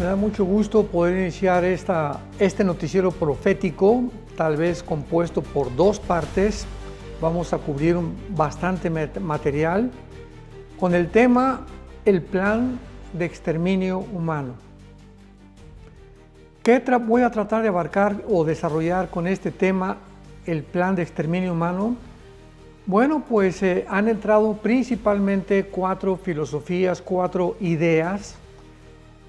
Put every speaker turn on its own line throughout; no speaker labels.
Me da mucho gusto poder iniciar este noticiero profético, tal vez compuesto por dos partes. Vamos a cubrir bastante material con el tema el plan de exterminio humano. ¿Qué voy a tratar de abarcar o desarrollar con este tema, el plan de exterminio humano? Bueno, pues han entrado principalmente cuatro filosofías, cuatro ideas,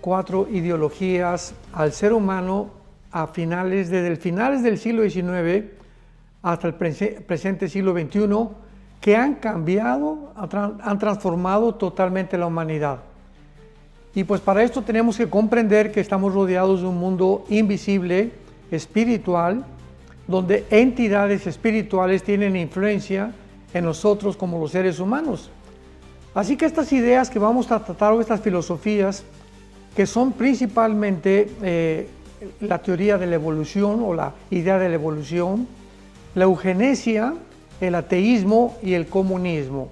cuatro ideologías al ser humano desde el finales del siglo XIX hasta el presente siglo XXI, que han cambiado, han transformado totalmente la humanidad. Y pues para esto tenemos que comprender que estamos rodeados de un mundo invisible, espiritual, donde entidades espirituales tienen influencia en nosotros como los seres humanos. Así que estas ideas que vamos a tratar, o estas filosofías, que son principalmente la teoría de la evolución o la idea de la evolución, la eugenesia, el ateísmo y el comunismo.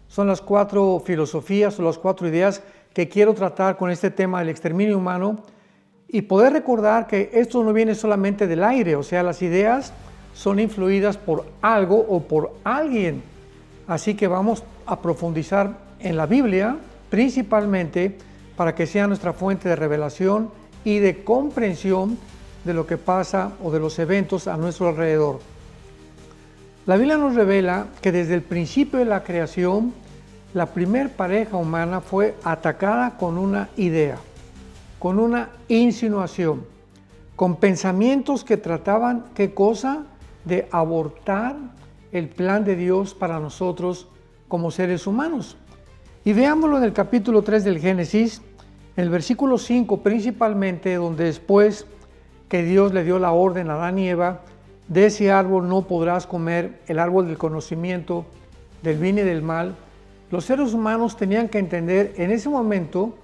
Son las cuatro filosofías o las cuatro ideas que quiero tratar con este tema del exterminio humano y poder recordar que esto no viene solamente del aire, o sea, las ideas son influidas por algo o por alguien. Así que vamos a profundizar en la Biblia, principalmente para que sea nuestra fuente de revelación y de comprensión de lo que pasa o de los eventos a nuestro alrededor. La Biblia nos revela que desde el principio de la creación, la primer pareja humana fue atacada con una idea, con una insinuación, con pensamientos que trataban, ¿qué cosa? De abortar el plan de Dios para nosotros como seres humanos. Y veámoslo en el capítulo 3 del Génesis, en el versículo 5 principalmente, donde después que Dios le dio la orden a Adán y Eva, de ese árbol no podrás comer, el árbol del conocimiento del bien y del mal. Los seres humanos tenían que entender en ese momento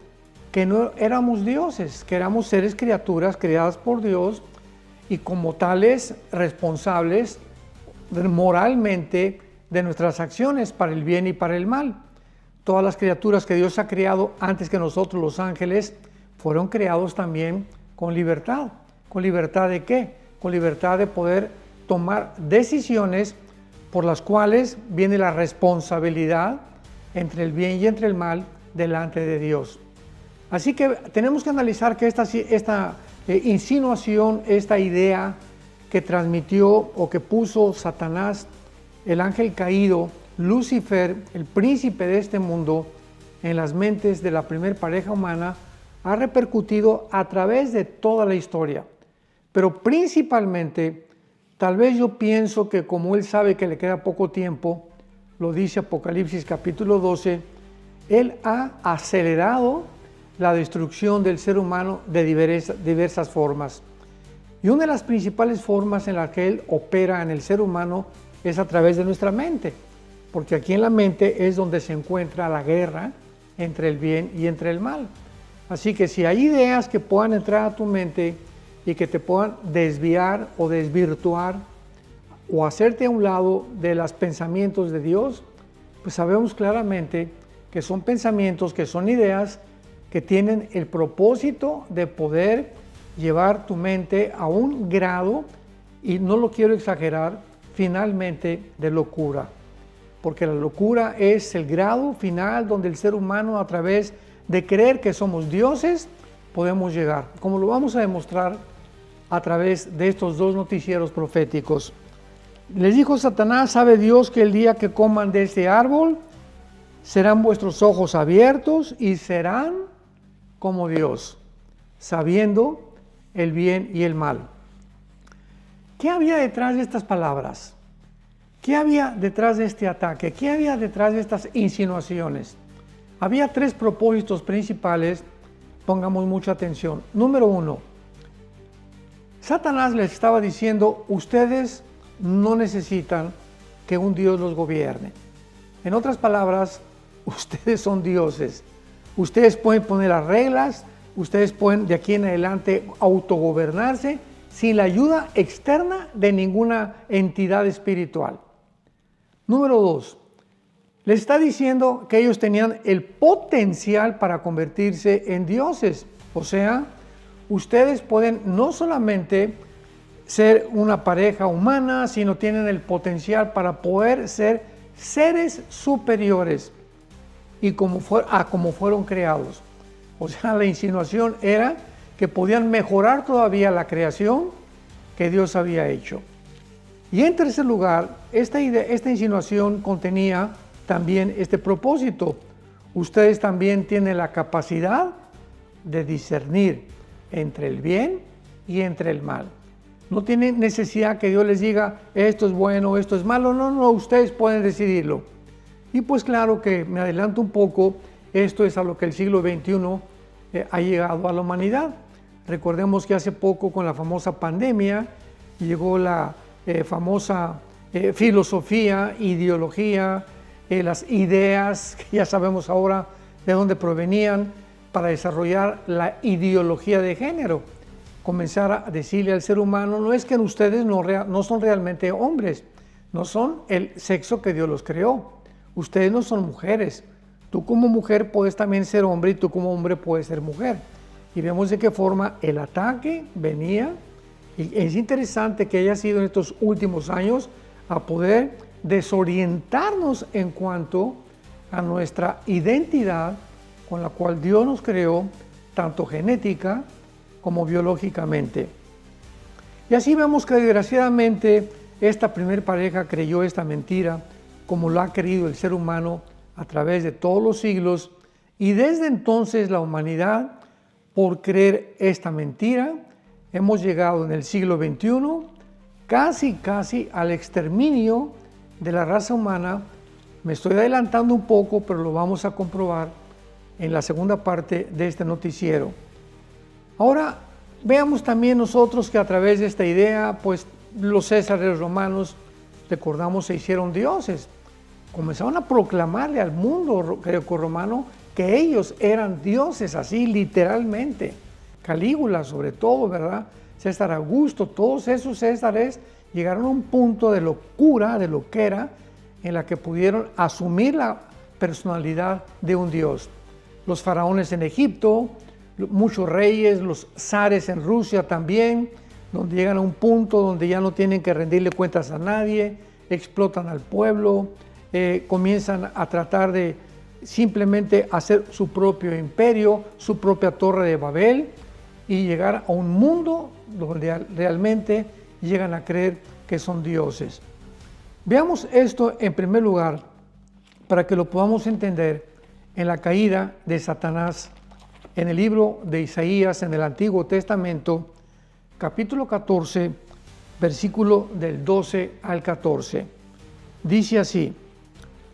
que no éramos dioses, que éramos seres, criaturas creadas por Dios y como tales responsables moralmente de nuestras acciones para el bien y para el mal. Todas las criaturas que Dios ha creado antes que nosotros, los ángeles, fueron creados también con libertad. ¿Con libertad de qué? Con libertad de poder tomar decisiones por las cuales viene la responsabilidad entre el bien y entre el mal delante de Dios. Así que tenemos que analizar que esta insinuación, esta idea que transmitió o que puso Satanás, el ángel caído, Lucifer, el príncipe de este mundo, en las mentes de la primer pareja humana, ha repercutido a través de toda la historia. Pero principalmente, tal vez yo pienso que como él sabe que le queda poco tiempo, lo dice Apocalipsis capítulo 12, él ha acelerado la destrucción del ser humano de diversas formas. Y una de las principales formas en las que él opera en el ser humano es a través de nuestra mente, porque aquí en la mente es donde se encuentra la guerra entre el bien y entre el mal. Así que si hay ideas que puedan entrar a tu mente y que te puedan desviar o desvirtuar o hacerte a un lado de los pensamientos de Dios, pues sabemos claramente que son pensamientos, que son ideas que tienen el propósito de poder llevar tu mente a un grado, y no lo quiero exagerar, finalmente de locura. Porque la locura es el grado final donde el ser humano, a través de creer que somos dioses, podemos llegar, como lo vamos a demostrar a través de estos dos noticieros proféticos. Les dijo Satanás: ¿sabe Dios que el día que coman de este árbol serán vuestros ojos abiertos y serán como Dios, sabiendo el bien y el mal? ¿Qué había detrás de estas palabras? ¿Qué había detrás de este ataque? ¿Qué había detrás de estas insinuaciones? Había tres propósitos principales, pongamos mucha atención. Número uno, Satanás les estaba diciendo: ustedes no necesitan que un Dios los gobierne. En otras palabras, ustedes son dioses. Ustedes pueden poner las reglas, ustedes pueden de aquí en adelante autogobernarse sin la ayuda externa de ninguna entidad espiritual. Número dos, les está diciendo que ellos tenían el potencial para convertirse en dioses, o sea, ustedes pueden no solamente ser una pareja humana, sino tienen el potencial para poder ser seres superiores y como fueron creados. O sea, la insinuación era que podían mejorar todavía la creación que Dios había hecho. Y en tercer lugar, esta insinuación contenía también este propósito. Ustedes también tienen la capacidad de discernir entre el bien y entre el mal. No tienen necesidad que Dios les diga, esto es bueno, esto es malo. No, ustedes pueden decidirlo. Y pues claro que me adelanto un poco, esto es a lo que el siglo XXI ha llegado a la humanidad. Recordemos que hace poco con la famosa pandemia llegó la famosa filosofía, ideología, las ideas, que ya sabemos ahora de dónde provenían, para desarrollar la ideología de género. Comenzar a decirle al ser humano, no es que ustedes no son realmente hombres, no son el sexo que Dios los creó, ustedes no son mujeres, tú como mujer puedes también ser hombre y tú como hombre puedes ser mujer. Y vemos de qué forma el ataque venía, y es interesante que haya sido en estos últimos años a poder desorientarnos en cuanto a nuestra identidad con la cual Dios nos creó, tanto genética como biológicamente. Y así vemos que desgraciadamente esta primer pareja creyó esta mentira, como lo ha creído el ser humano a través de todos los siglos, y desde entonces la humanidad, por creer esta mentira, hemos llegado en el siglo XXI casi al exterminio de la raza humana. Me estoy adelantando un poco, pero lo vamos a comprobar en la segunda parte de este noticiero. Ahora, veamos también nosotros que a través de esta idea, pues los césares romanos, recordamos, se hicieron dioses. Comenzaron a proclamarle al mundo greco-romano que ellos eran dioses, así literalmente. Calígula sobre todo, ¿verdad? César Augusto, todos esos césares llegaron a un punto de locura, de loquera, en la que pudieron asumir la personalidad de un dios. Los faraones en Egipto, muchos reyes, los zares en Rusia también, donde llegan a un punto donde ya no tienen que rendirle cuentas a nadie, explotan al pueblo, comienzan a tratar de simplemente hacer su propio imperio, su propia torre de Babel, y llegar a un mundo donde realmente llegan a creer que son dioses. Veamos esto en primer lugar para que lo podamos entender en la caída de Satanás en el libro de Isaías en el Antiguo Testamento, capítulo 14, versículo del 12 al 14. Dice así: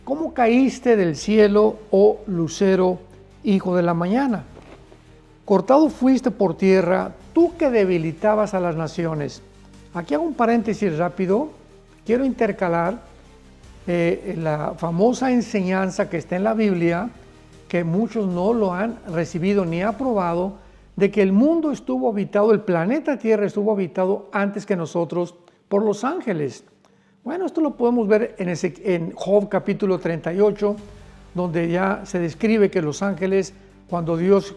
¿Cómo caíste del cielo, oh lucero, hijo de la mañana? Cortado fuiste por tierra, tú que debilitabas a las naciones. Aquí hago un paréntesis rápido. Quiero intercalar la famosa enseñanza que está en la Biblia, que muchos no lo han recibido ni aprobado, de que el mundo estuvo habitado, el planeta Tierra estuvo habitado antes que nosotros por los ángeles. Bueno, esto lo podemos ver en Job capítulo 38, donde ya se describe que los ángeles, cuando Dios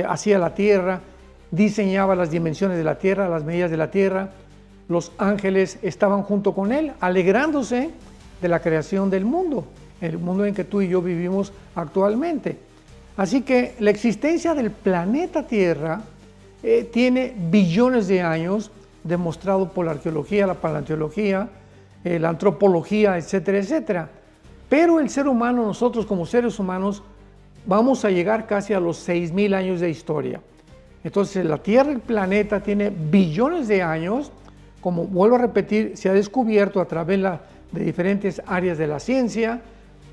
hacía la tierra, diseñaba las dimensiones de la tierra, las medidas de la tierra, los ángeles estaban junto con él, alegrándose de la creación del mundo, el mundo en que tú y yo vivimos actualmente. Así que la existencia del planeta Tierra tiene billones de años, demostrado por la arqueología, la paleontología, la antropología, etcétera, etcétera. Pero el ser humano, nosotros como seres humanos, vamos a llegar casi a los 6,000 años de historia. Entonces la Tierra, el planeta, tiene billones de años. Como vuelvo a repetir, se ha descubierto a través de diferentes áreas de la ciencia,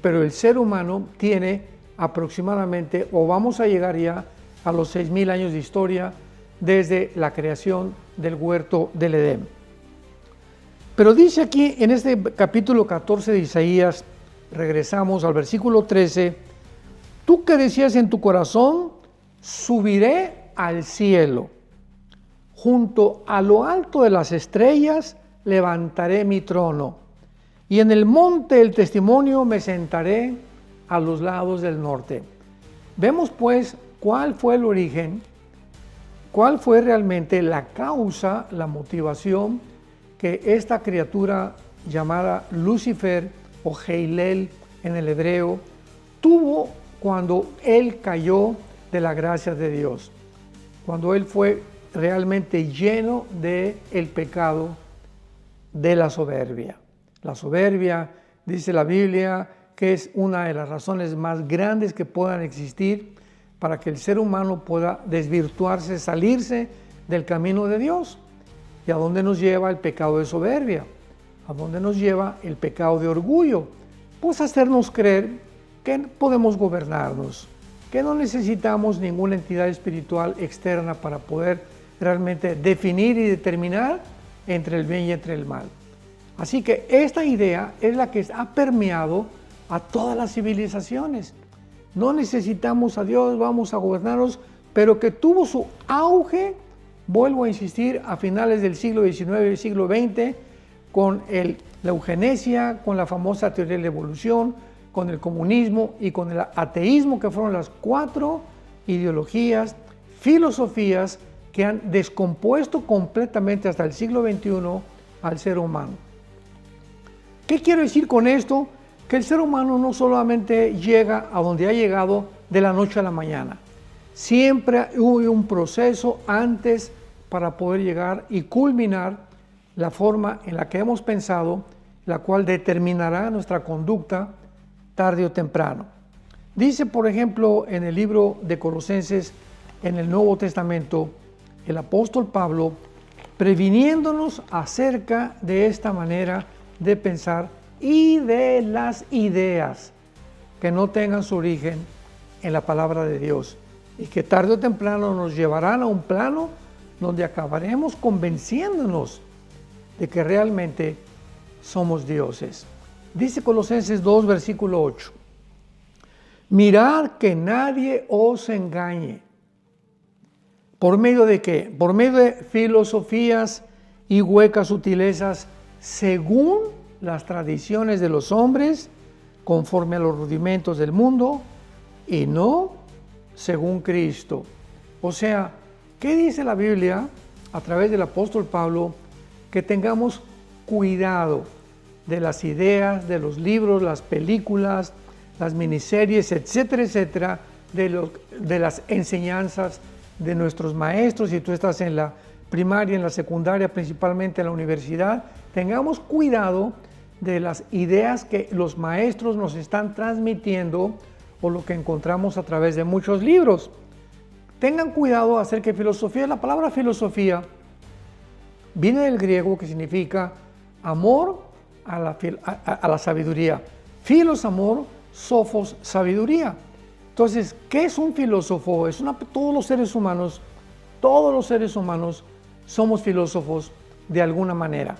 pero el ser humano tiene aproximadamente, o vamos a llegar ya a los 6,000 años de historia desde la creación del huerto del Edén. Pero dice aquí en este capítulo 14 de Isaías, regresamos al versículo 13, tú que decías en tu corazón, subiré al cielo, junto a lo alto de las estrellas levantaré mi trono, y en el monte del testimonio me sentaré a los lados del norte. Vemos pues cuál fue el origen ¿Cuál fue realmente la causa, la motivación que esta criatura llamada Lucifer o Heilel en el hebreo tuvo cuando él cayó de la gracia de Dios? Cuando él fue realmente lleno del pecado de la soberbia. La soberbia, dice la Biblia, que es una de las razones más grandes que puedan existir para que el ser humano pueda desvirtuarse, salirse del camino de Dios. ¿Y a dónde nos lleva el pecado de soberbia? ¿A dónde nos lleva el pecado de orgullo? Pues hacernos creer que podemos gobernarnos, que no necesitamos ninguna entidad espiritual externa para poder realmente definir y determinar entre el bien y entre el mal. Así que esta idea es la que ha permeado a todas las civilizaciones. No necesitamos a Dios, vamos a gobernarnos, pero que tuvo su auge, vuelvo a insistir, a finales del siglo XIX y siglo XX, con la eugenesia, con la famosa teoría de la evolución, con el comunismo y con el ateísmo, que fueron las 4 ideologías, filosofías que han descompuesto completamente hasta el siglo XXI al ser humano. ¿Qué quiero decir con esto? Que el ser humano no solamente llega a donde ha llegado de la noche a la mañana. Siempre hubo un proceso antes para poder llegar y culminar la forma en la que hemos pensado, la cual determinará nuestra conducta tarde o temprano. Dice, por ejemplo, en el libro de Colosenses, en el Nuevo Testamento, el apóstol Pablo, previniéndonos acerca de esta manera de pensar y de las ideas que no tengan su origen en la palabra de Dios y que tarde o temprano nos llevarán a un plano donde acabaremos convenciéndonos de que realmente somos dioses. Dice Colosenses 2, versículo 8, mirad que nadie os engañe. ¿Por medio de qué? Por medio de filosofías y huecas sutilezas según las tradiciones de los hombres, conforme a los rudimentos del mundo, y no según Cristo. O sea, ¿qué dice la Biblia a través del apóstol Pablo? Que tengamos cuidado de las ideas, de los libros, las películas, las miniseries, etcétera, etcétera, de las enseñanzas de nuestros maestros. Si tú estás en la primaria, en la secundaria, principalmente en la universidad, tengamos cuidado de las ideas que los maestros nos están transmitiendo o lo que encontramos a través de muchos libros. Tengan cuidado acerca de filosofía. La palabra filosofía viene del griego, que significa amor a la sabiduría. Filos, amor, sofos, sabiduría. Entonces, ¿qué es un filósofo? Todos los seres humanos somos filósofos de alguna manera,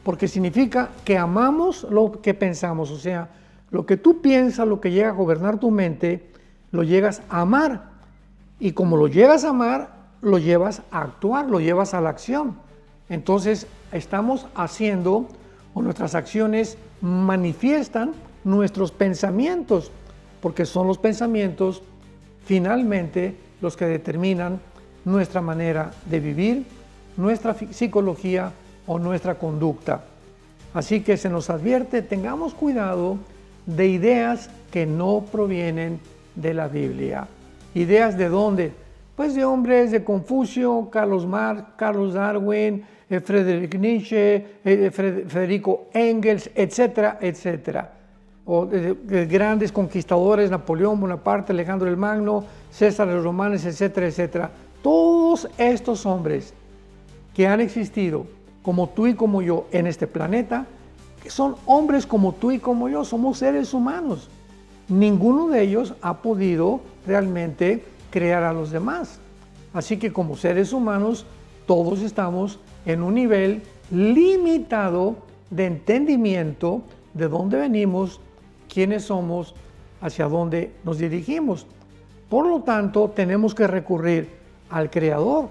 porque significa que amamos lo que pensamos, o sea, lo que tú piensas, lo que llega a gobernar tu mente, lo llegas a amar, y como lo llegas a amar, lo llevas a actuar, lo llevas a la acción. Entonces, estamos haciendo, o nuestras acciones manifiestan nuestros pensamientos, porque son los pensamientos finalmente los que determinan nuestra manera de vivir, nuestra psicología o nuestra conducta. Así que se nos advierte, tengamos cuidado de ideas que no provienen de la Biblia. ¿Ideas de dónde? Pues de hombres de Confucio, Carlos Marx, Carlos Darwin, Friedrich Nietzsche, Federico Engels, etcétera, etcétera. O de grandes conquistadores, Napoleón Bonaparte, Alejandro el Magno, César los Romanos, etcétera, etcétera. Todos estos hombres que han existido, como tú y como yo, en este planeta, que son hombres como tú y como yo, somos seres humanos. Ninguno de ellos ha podido realmente crear a los demás. Así que como seres humanos, todos estamos en un nivel limitado de entendimiento de dónde venimos, quiénes somos, hacia dónde nos dirigimos. Por lo tanto, tenemos que recurrir al Creador,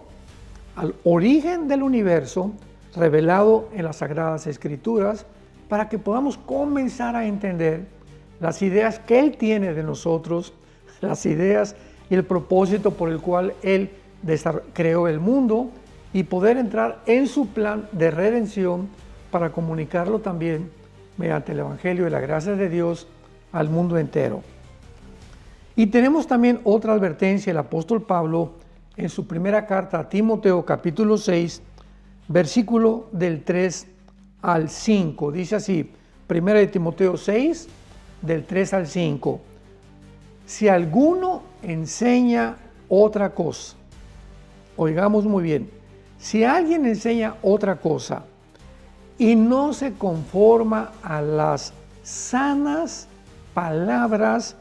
al origen del universo, revelado en las Sagradas Escrituras, para que podamos comenzar a entender las ideas que Él tiene de nosotros, las ideas y el propósito por el cual Él creó el mundo y poder entrar en su plan de redención para comunicarlo también mediante el Evangelio y la gracia de Dios al mundo entero. Y tenemos también otra advertencia, el apóstol Pablo en su primera carta a Timoteo capítulo 6, versículo del 3 al 5. Dice así, primera de Timoteo 6, del 3 al 5. Si alguno enseña otra cosa, oigamos muy bien, si alguien enseña otra cosa y no se conforma a las sanas palabras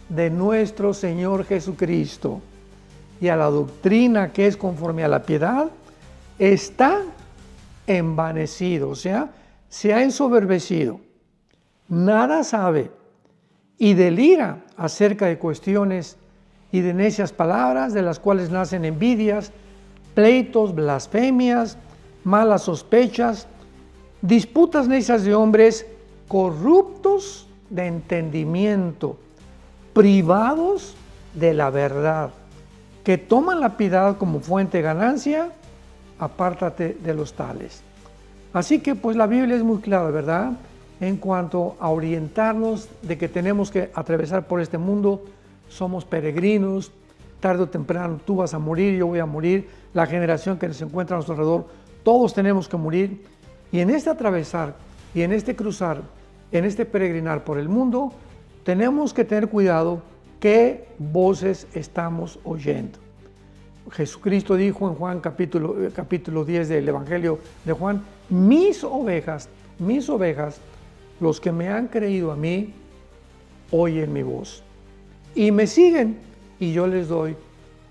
de nuestro Señor Jesucristo y a la doctrina que es conforme a la piedad, está envanecido, o sea, se ha ensoberbecido, nada sabe y delira acerca de cuestiones y de necias palabras, de las cuales nacen envidias, pleitos, blasfemias, malas sospechas, disputas necias de hombres corruptos de entendimiento, privados de la verdad, que toman la piedad como fuente de ganancia. Apártate de los tales. Así que pues la Biblia es muy clara, ¿verdad?, en cuanto a orientarnos de que tenemos que atravesar por este mundo. Somos peregrinos, tarde o temprano tú vas a morir, yo voy a morir, la generación que se encuentra a nuestro alrededor, todos tenemos que morir. Y en este atravesar y en este cruzar, en este peregrinar por el mundo, tenemos que tener cuidado qué voces estamos oyendo. Jesucristo dijo en Juan capítulo 10 del Evangelio de Juan, mis ovejas, los que me han creído a mí, oyen mi voz y me siguen y yo les doy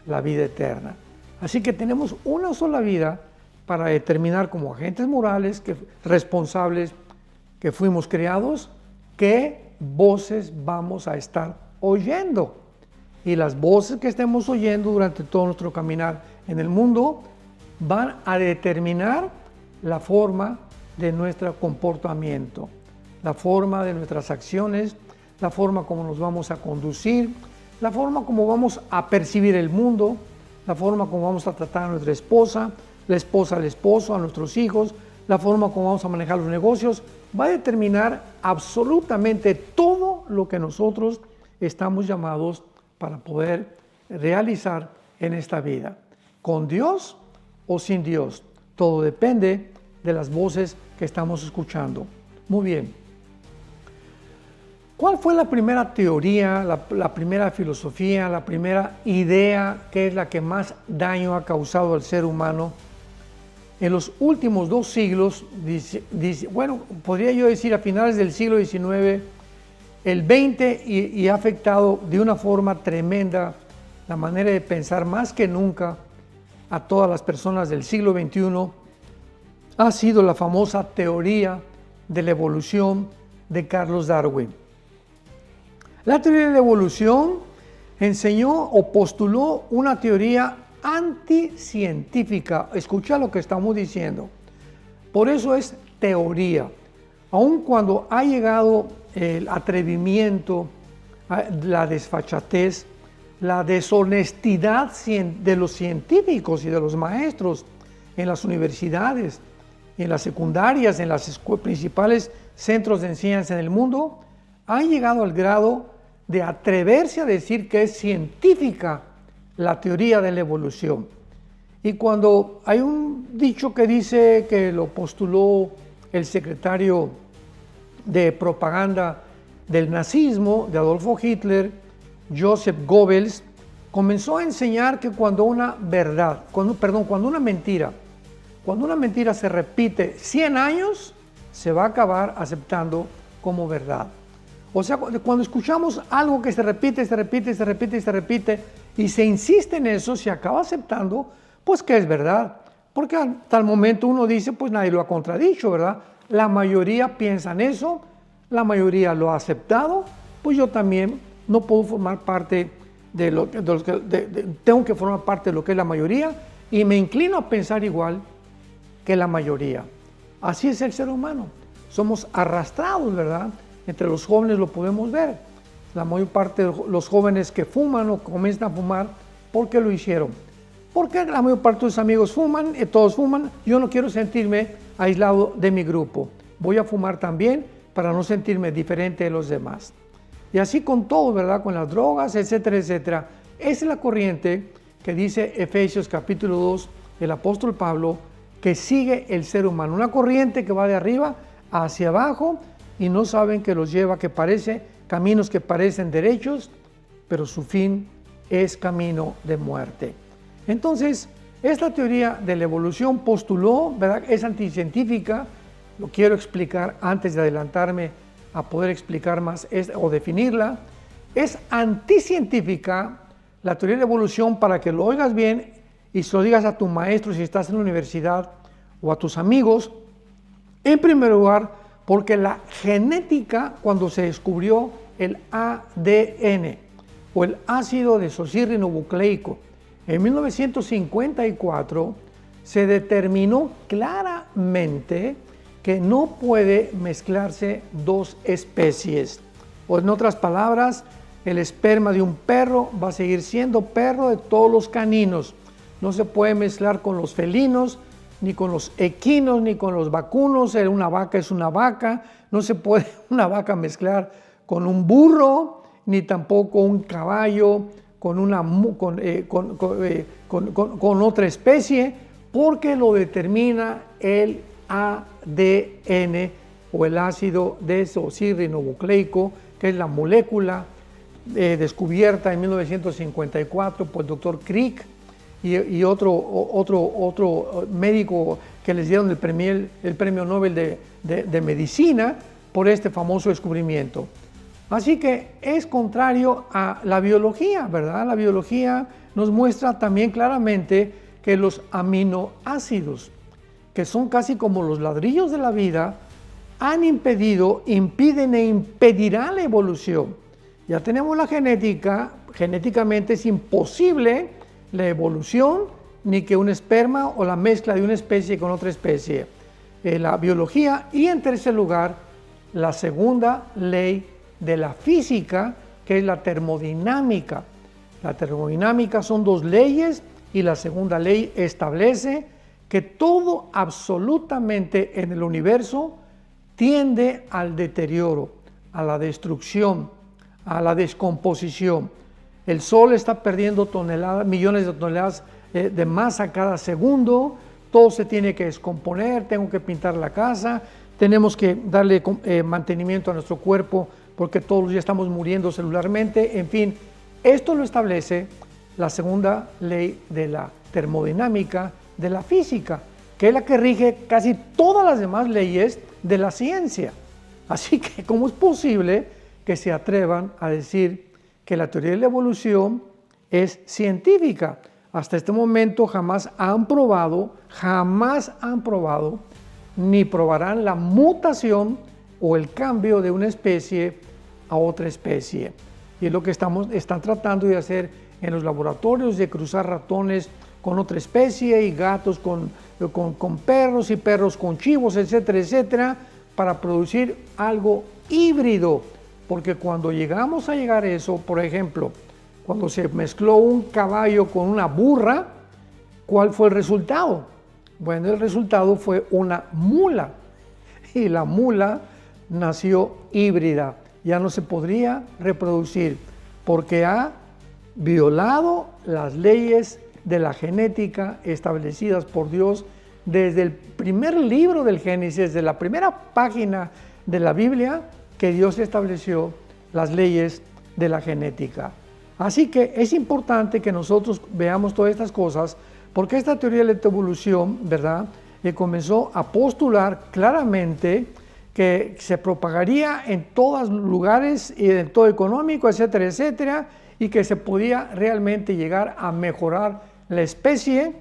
la vida eterna. Así que tenemos una sola vida para determinar como agentes morales, responsables que fuimos creados, qué voces vamos a estar oyendo. Y las voces que estemos oyendo durante todo nuestro caminar en el mundo van a determinar la forma de nuestro comportamiento, la forma de nuestras acciones, la forma como nos vamos a conducir, la forma como vamos a percibir el mundo, la forma como vamos a tratar a nuestra esposa, la esposa al esposo, a nuestros hijos, la forma como vamos a manejar los negocios, va a determinar absolutamente todo lo que nosotros estamos llamados para poder realizar en esta vida, con Dios o sin Dios. Todo depende de las voces que estamos escuchando. Muy bien. ¿Cuál fue la primera teoría, la primera filosofía, la primera idea que es la que más daño ha causado al ser humano? En los últimos 2 siglos, bueno, podría yo decir a finales del siglo XIX, el 20 y ha afectado de una forma tremenda la manera de pensar más que nunca a todas las personas del siglo XXI, ha sido la famosa teoría de la evolución de Carlos Darwin. La teoría de la evolución enseñó o postuló una teoría anticientífica. Escucha lo que estamos diciendo. Por eso es teoría. Aun cuando ha llegado el atrevimiento, la desfachatez, la deshonestidad de los científicos y de los maestros en las universidades, en las secundarias, en los principales centros de enseñanza en el mundo, han llegado al grado de atreverse a decir que es científica la teoría de la evolución. Y cuando hay un dicho que dice que lo postuló el secretario de propaganda del nazismo, de Adolfo Hitler, Joseph Goebbels, comenzó a enseñar que cuando una mentira se repite 100 años, se va a acabar aceptando como verdad. O sea, cuando escuchamos algo que se repite y se insiste en eso, se acaba aceptando, pues que es verdad. Porque hasta el momento uno dice, pues nadie lo ha contradicho, ¿verdad? La mayoría piensa en eso, la mayoría lo ha aceptado, pues yo también no puedo formar parte tengo que formar parte de lo que es la mayoría y me inclino a pensar igual que la mayoría. Así es el ser humano. Somos arrastrados, ¿verdad? Entre los jóvenes lo podemos ver. La mayor parte de los jóvenes que fuman o comienzan a fumar, ¿por qué lo hicieron? porque la mayor parte de tus amigos fuman, todos fuman, yo no quiero sentirme aislado de mi grupo. Voy a fumar también para no sentirme diferente de los demás. Y así con todo, ¿verdad? Con las drogas, etcétera, etcétera. Esa es la corriente que dice Efesios capítulo 2, el apóstol Pablo, que sigue el ser humano. Una corriente que va de arriba hacia abajo y no saben que los lleva, caminos que parecen derechos, pero su fin es camino de muerte. Entonces, esta teoría de la evolución postuló, ¿verdad? Es anticientífica, lo quiero explicar antes de adelantarme a poder explicar más o definirla. Es anticientífica la teoría de la evolución, para que lo oigas bien y se lo digas a tu maestro si estás en la universidad o a tus amigos. En primer lugar, porque la genética, cuando se descubrió el ADN o el ácido desoxirribonucleico, en 1954 se determinó claramente que no puede mezclarse dos especies. O en otras palabras, el esperma de un perro va a seguir siendo perro de todos los caninos. No se puede mezclar con los felinos, ni con los equinos, ni con los vacunos. Una vaca es una vaca. No se puede una vaca mezclar con un burro, ni tampoco un caballo con otra especie, porque lo determina el ADN o el ácido desoxirribonucleico, que es la molécula descubierta en 1954 por el doctor Crick y otro médico que les dieron el premio Nobel de Medicina por este famoso descubrimiento. Así que es contrario a la biología, ¿verdad? La biología nos muestra también claramente que los aminoácidos, que son casi como los ladrillos de la vida, impiden e impedirán la evolución. Ya tenemos la genética, genéticamente es imposible la evolución, ni que un esperma o la mezcla de una especie con otra especie. La biología, y en tercer lugar, la segunda ley de la física, que es la termodinámica. La termodinámica son dos leyes y la segunda ley establece que todo absolutamente en el universo tiende al deterioro, a la destrucción, a la descomposición. El Sol está perdiendo millones de toneladas de masa cada segundo, todo se tiene que descomponer, tengo que pintar la casa, tenemos que darle mantenimiento a nuestro cuerpo porque todos los días estamos muriendo celularmente, en fin, esto lo establece la segunda ley de la termodinámica de la física, que es la que rige casi todas las demás leyes de la ciencia. Así que, ¿cómo es posible que se atrevan a decir que la teoría de la evolución es científica? Hasta este momento jamás han probado, ni probarán la mutación o el cambio de una especie a otra especie. Y es lo que están tratando de hacer en los laboratorios, de cruzar ratones con otra especie y gatos con perros y perros con chivos, etcétera, etcétera, para producir algo híbrido. Porque cuando llegamos a llegar a eso, por ejemplo, cuando se mezcló un caballo con una burra, ¿cuál fue el resultado? Bueno, el resultado fue una mula. Y la mula nació híbrida. Ya no se podría reproducir porque ha violado las leyes de la genética establecidas por Dios desde el primer libro del Génesis, de la primera página de la Biblia, que Dios estableció las leyes de la genética. Así que es importante que nosotros veamos todas estas cosas, porque esta teoría de la evolución, ¿verdad?, comenzó a postular claramente que se propagaría en todos los lugares y en todo económico, etcétera, etcétera, y que se podía realmente llegar a mejorar la especie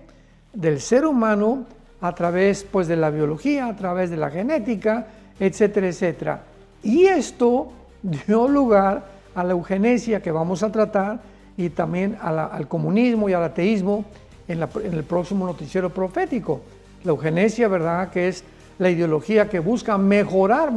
del ser humano a través, pues, de la biología, a través de la genética, etcétera, etcétera. Y esto dio lugar a la eugenesia, que vamos a tratar, y también al comunismo y al ateísmo en el próximo noticiero profético. La eugenesia, ¿verdad?, que es la ideología que busca mejorar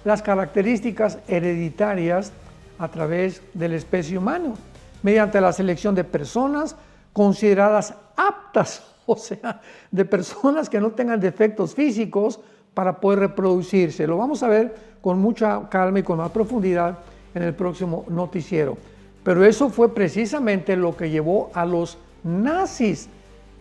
las características hereditarias a través de la especie humana, mediante la selección de personas consideradas aptas, o sea, de personas que no tengan defectos físicos para poder reproducirse. Lo vamos a ver con mucha calma y con más profundidad en el próximo noticiero. Pero eso fue precisamente lo que llevó a los nazis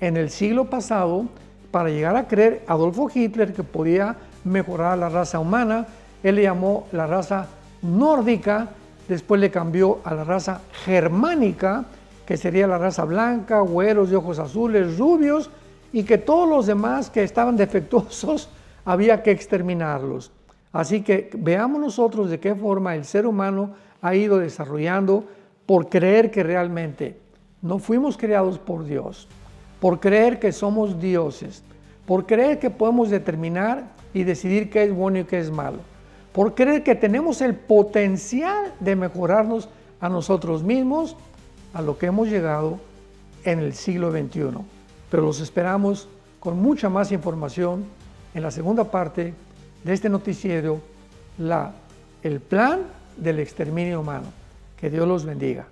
en el siglo pasado para llegar a creer Adolfo Hitler que podía mejorar la raza humana. Él le llamó la raza nórdica, después le cambió a la raza germánica, que sería la raza blanca, güeros de ojos azules, rubios, y que todos los demás que estaban defectuosos había que exterminarlos. Así que veamos nosotros de qué forma el ser humano ha ido desarrollando por creer que realmente no fuimos creados por Dios, por creer que somos dioses, por creer que podemos determinar y decidir qué es bueno y qué es malo, por creer que tenemos el potencial de mejorarnos a nosotros mismos, a lo que hemos llegado en el siglo XXI. Pero los esperamos con mucha más información en la segunda parte de este noticiero, el plan del exterminio humano. Que Dios los bendiga.